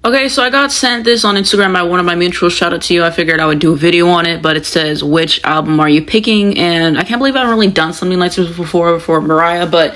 Okay, so I got sent this on Instagram by one of my mutuals. Shout out to you. I figured I would do a video on it, but it says, which album are you picking? And I can't believe I've really done something like this before for Mariah, but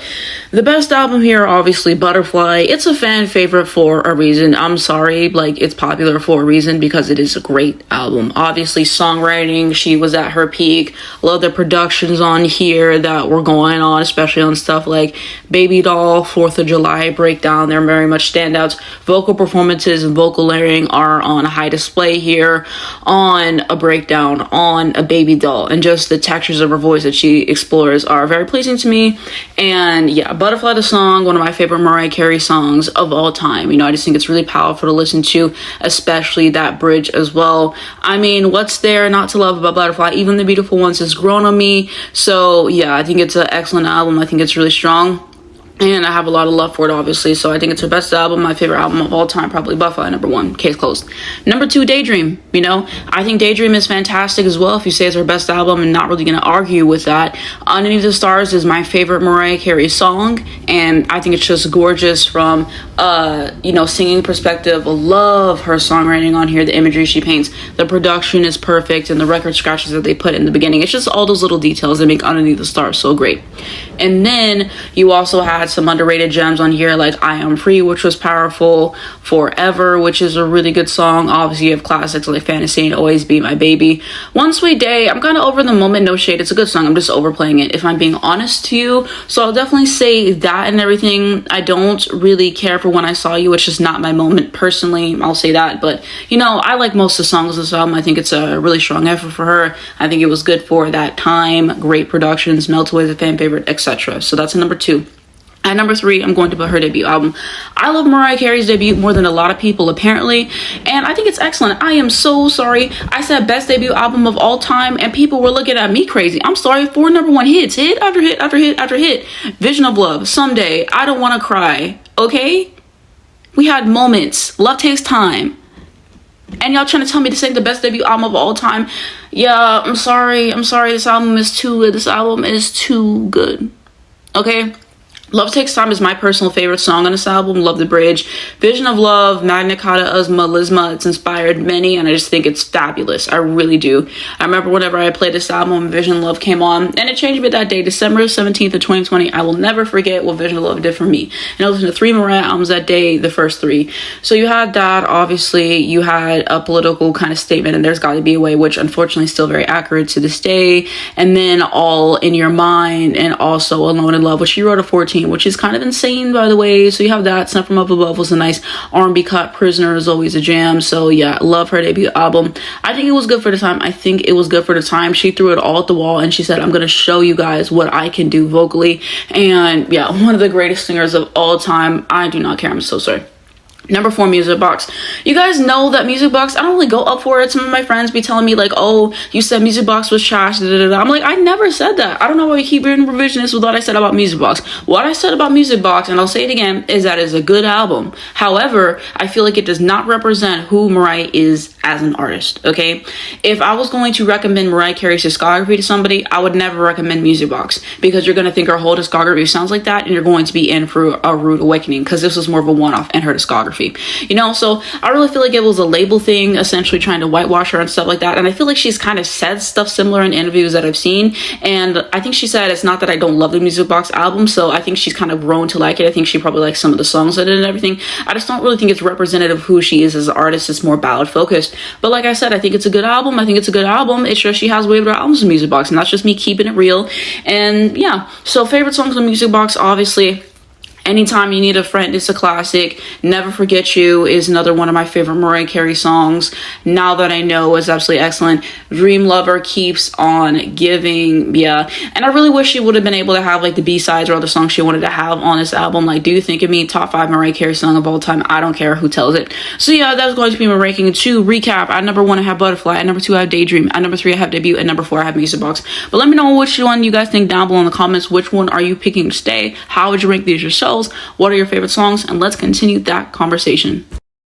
the best album here, obviously, Butterfly. It's a fan favorite for a reason. I'm sorry, like, it's popular for a reason because it is a great album. Obviously, songwriting, she was at her peak. Love the productions on here that were going on, especially on stuff like Baby Doll, 4th of July, Breakdown. They're very much standouts. Vocal performances and vocal layering are on high display here, on a Breakdown, on a Baby Doll, and just the textures of her voice that she explores are very pleasing to me. And yeah, Butterfly the song, one of my favorite Mariah Carey songs of all time. You know, I just think it's really powerful to listen to, especially that bridge as well. I mean, what's there not to love about Butterfly? Even the Beautiful Ones has grown on me. So yeah, I think it's an excellent album. I think it's really strong. And I have a lot of love for it, obviously. So I think it's her best album, my favorite album of all time, probably Butterfly, number 1, case closed. Number 2, Daydream. You know, I think Daydream is fantastic as well. If you say it's her best album, I'm not really going to argue with that. Underneath the Stars is my favorite Mariah Carey song. And I think it's just gorgeous from, you know, singing perspective. Love her songwriting on here, the imagery she paints. The production is perfect, and the record scratches that they put in the beginning. It's just all those little details that make Underneath the Stars so great. And then you also had some underrated gems on here like I Am Free, which was powerful. Forever, which is a really good song. Obviously you have classics like Fantasy and Always Be My Baby. One Sweet Day, I'm kind of over the moment. No shade, it's a good song. I'm just overplaying it if I'm being honest to you. So I'll definitely say that and everything. I don't really care for When I Saw You. It's just not my moment personally. I'll say that. But you know, I like most of the songs of this album. I think it's a really strong effort for her. I think it was good for that time. Great productions. Melt Away is a fan favorite, etc. So that's a number 2. At number 3, I'm going to put her debut album. I love Mariah Carey's debut more than a lot of people, apparently, and I think it's excellent. I am so sorry. I said best debut album of all time, and people were looking at me crazy. I'm sorry. 4 number 1 hits, hit after hit after hit after hit. Vision of Love, Someday, I Don't Want to Cry, okay? We had moments. Love Takes Time. And y'all trying to tell me this ain't the best debut album of all time? Yeah, I'm sorry. I'm sorry. This album is too good. This album is too good. Okay? Love Takes Time is my personal favorite song on this album. Love the bridge. Vision of Love, Magna Carta, Melisma. It's inspired many, and I just think it's fabulous. I really do. I remember whenever I played this album, Vision of Love came on, and it changed me that day, December 17th of 2020. I will never forget what Vision of Love did for me. And I listened to 3 Mariah albums that day, the first 3. So you had that, obviously. You had a political kind of statement, and There's Gotta Be a Way, which unfortunately is still very accurate to this day. And then All in Your Mind, and also Alone in Love, which she wrote at 14. Which is kind of insane, by the way. So you have that. Sent From Up Above was a nice R&B cut. Prisoner is always a jam. So yeah, love her debut album. I think it was good for the time. I think it was good for the time. She threw it all at the wall and she said, I'm going to show you guys what I can do vocally. And yeah, one of the greatest singers of all time. I do not care. I'm so sorry. Number 4, Music Box. You guys know that Music Box, I don't really go up for it. Some of my friends be telling me like, oh, you said Music Box was trash. I'm like, I never said that. I don't know why you keep being revisionist with what I said about Music Box. What I said about Music Box, and I'll say it again, is that it's a good album. However, I feel like it does not represent who Mariah is as an artist, okay? If I was going to recommend Mariah Carey's discography to somebody, I would never recommend Music Box because you're going to think her whole discography sounds like that and you're going to be in for a rude awakening because this was more of a one-off in her discography. You know, so I really feel like it was a label thing, essentially trying to whitewash her and stuff like that. And I feel like she's kind of said stuff similar in interviews that I've seen. And I think she said it's not that I don't love the Music Box album. So I think she's kind of grown to like it. I think she probably likes some of the songs in it and everything. I just don't really think it's representative of who she is as an artist. It's more ballad focused. But like I said, I think it's a good album. I think it's a good album. It's just she has way better albums in Music Box. And that's just me keeping it real. And yeah, so favorite songs on Music Box, obviously. Anytime You Need a Friend is a classic. Never Forget You is another one of my favorite Mariah Carey songs. Now That I Know is absolutely excellent. Dream Lover keeps on giving. Yeah. And I really wish she would have been able to have like the B-sides or other songs she wanted to have on this album. Like Do You Think of Me, top 5 Mariah Carey song of all time. I don't care who tells it. So yeah, that's going to be my ranking. To recap, at number 1 I have Butterfly. At number 2 I have Daydream. At number 3 I have Debut. At number 4 I have Music Box. But let me know which one you guys think down below in the comments. Which one are you picking to stay? How would you rank these yourselves? What are your favorite songs? And let's continue that conversation.